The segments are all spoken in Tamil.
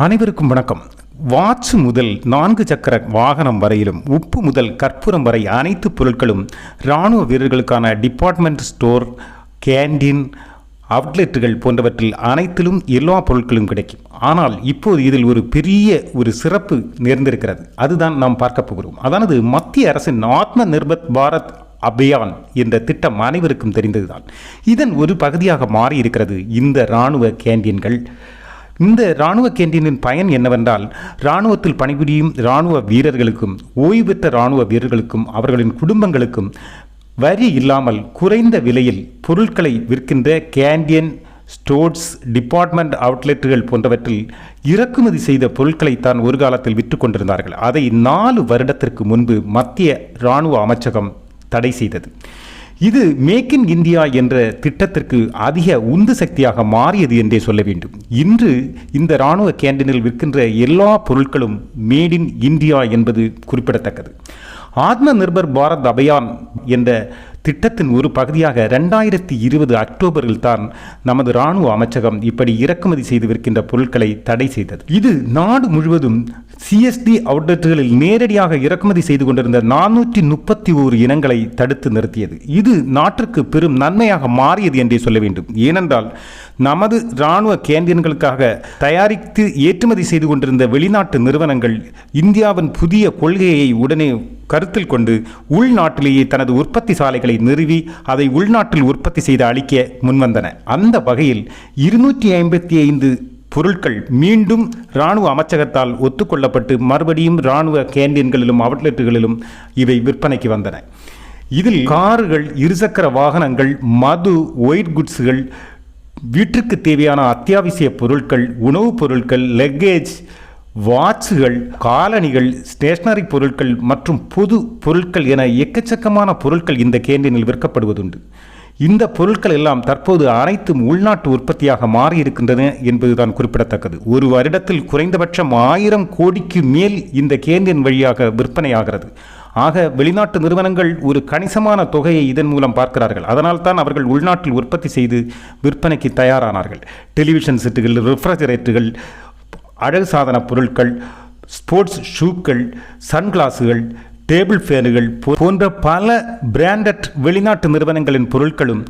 அனைவருக்கும் வணக்கம். வாட்ச் முதல் 4 சக்கர வாகனம் வரையிலும், உப்பு முதல் கற்பூரம் வரை அனைத்து பொருட்களும் இராணுவ வீரர்களுக்கான டிபார்ட்மெண்ட் ஸ்டோர், கேண்டீன், அவுட்லெட்டுகள் போன்றவற்றில் அனைத்திலும் எல்லா பொருட்களும் கிடைக்கும். ஆனால் இப்போது இதில் ஒரு பெரிய சிறப்பு நேர்ந்திருக்கிறது. அதுதான் நாம் பார்க்க போகிறோம். அதானது மத்திய அரசின் ஆத்ம நிர்பர் பாரத் அபியான் என்ற திட்டம் அனைவருக்கும் தெரிந்ததுதான். இதன் ஒரு பகுதியாக மாறியிருக்கிறது இந்த இராணுவ கேண்டீன்கள். இந்த இராணுவ கேண்டீனின் பயன் என்னவென்றால், இராணுவத்தில் பணிபுரியும் இராணுவ வீரர்களுக்கும், ஓய்வு பெற்ற இராணுவ வீரர்களுக்கும், அவர்களின் குடும்பங்களுக்கும் வரி இல்லாமல் குறைந்த விலையில் பொருட்களை விற்கின்ற கேண்டீன், ஸ்டோர்ஸ், டிபார்ட்மெண்ட் அவுட்லெட்டுகள் போன்றவற்றில் இறக்குமதி செய்த பொருட்களை தான் ஒரு காலத்தில் விற்று கொண்டிருந்தார்கள். அதை 4 வருடத்திற்கு முன்பு மத்திய இராணுவ அமைச்சகம் தடை செய்தது. இது மேக் இன் இந்தியா என்ற திட்டத்திற்கு அதிக உந்து சக்தியாக மாறியது என்றே சொல்ல வேண்டும். இன்று இந்த இராணுவ கேண்டீனில் விற்கின்ற எல்லா பொருட்களும் மேட் இன் இந்தியா என்பது குறிப்பிடத்தக்கது. ஆத்ம நிர்பர் பாரத் அபியான் என்ற திட்டத்தின் ஒரு பகுதியாக 2020 அக்டோபரில் தான் நமது இராணுவ அமைச்சகம் இப்படி இறக்குமதி செய்து விற்கின்ற பொருட்களை தடை செய்தது. இது நாடு முழுவதும் சிஎஸ்டி அவுட்லெட்டுகளில் நேரடியாக இறக்குமதி செய்து கொண்டிருந்த 431 இனங்களை தடுத்து நிறுத்தியது. இது நாட்டிற்கு பெரும் நன்மையாக மாறியது என்றே சொல்ல வேண்டும். ஏனென்றால் நமது இராணுவ கேண்டீன்களுக்காக தயாரித்து ஏற்றுமதி செய்து கொண்டிருந்த வெளிநாட்டு நிறுவனங்கள் இந்தியாவின் புதிய கொள்கையை உடனே கருத்தில் கொண்டு உள்நாட்டிலேயே தனது உற்பத்தி சாலைகளை நிறுவி அதை உள்நாட்டில் உற்பத்தி செய்து அளிக்க முன்வந்தன. அந்த வகையில் 255 பொருட்கள் மீண்டும் இராணுவ அமைச்சகத்தால் ஒத்துக்கொள்ளப்பட்டு மறுபடியும் இராணுவ கேண்டீன்களிலும் அவுட்லெட்டுகளிலும் இவை விற்பனைக்கு வந்தன. இதில் கார்கள், இருசக்கர வாகனங்கள், மது, ஒயிட் குட்ஸுகள், வீட்டிற்கு தேவையான அத்தியாவசிய பொருட்கள், உணவுப் பொருட்கள், லக்கேஜ், வாட்சுகள், காலணிகள், ஸ்டேஷனரி பொருட்கள் மற்றும் பொது பொருட்கள் என எக்கச்சக்கமான பொருட்கள் இந்த கேண்டீனில் விற்கப்படுவதுண்டு. இந்த பொருட்கள் எல்லாம் தற்போது அனைத்தும் உள்நாட்டு உற்பத்தியாக மாறியிருக்கின்றன என்பதுதான் குறிப்பிடத்தக்கது. ஒரு வருடத்தில் குறைந்தபட்சம் 1000 கோடிக்கு மேல் இந்த கேண்டீன் வழியாக விற்பனையாகிறது. ஆக வெளிநாட்டு நிறுவனங்கள் ஒரு கணிசமான தொகையை இதன் மூலம் பார்க்கிறார்கள். அதனால் தான் அவர்கள் உள்நாட்டில் உற்பத்தி செய்து விற்பனைக்கு தயாரானார்கள். டெலிவிஷன் செட்டுகள், ரெஃப்ரிஜரேட்டர்கள், அழகு சாதன பொருட்கள், ஸ்போர்ட்ஸ் ஷூக்கள், சன்கிளாஸுகள், டேபிள் ஃபேனுகள் போன்ற பல பிராண்டட் வெளிநாட்டு நிறுவனங்களின் பொருட்களும்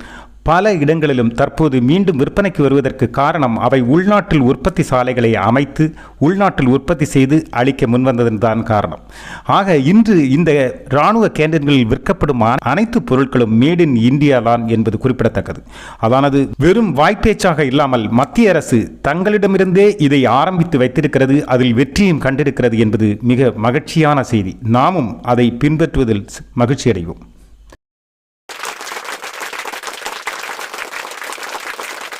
பல இடங்களிலும் தற்போது மீண்டும் விற்பனைக்கு வருவதற்கு காரணம் அவை உள்நாட்டில் உற்பத்தி சாலைகளை அமைத்து உள்நாட்டில் உற்பத்தி செய்து அளிக்க முன்வந்ததன் தான் காரணம். ஆக இன்று இந்த இராணுவ கேண்டீன்களில் விற்கப்படும் அனைத்து பொருட்களும் மேட் இன் இந்தியா தான் என்பது குறிப்பிடத்தக்கது. அதானது வெறும் வாய்ப்பேச்சாக இல்லாமல் மத்திய அரசு தங்களிடமிருந்தே இதை ஆரம்பித்து வைத்திருக்கிறது, அதில் வெற்றியும் கண்டிருக்கிறது என்பது மிக மகிழ்ச்சியான செய்தி. நாமும் அதை பின்பற்றுவதில் மகிழ்ச்சி அடைவோம்.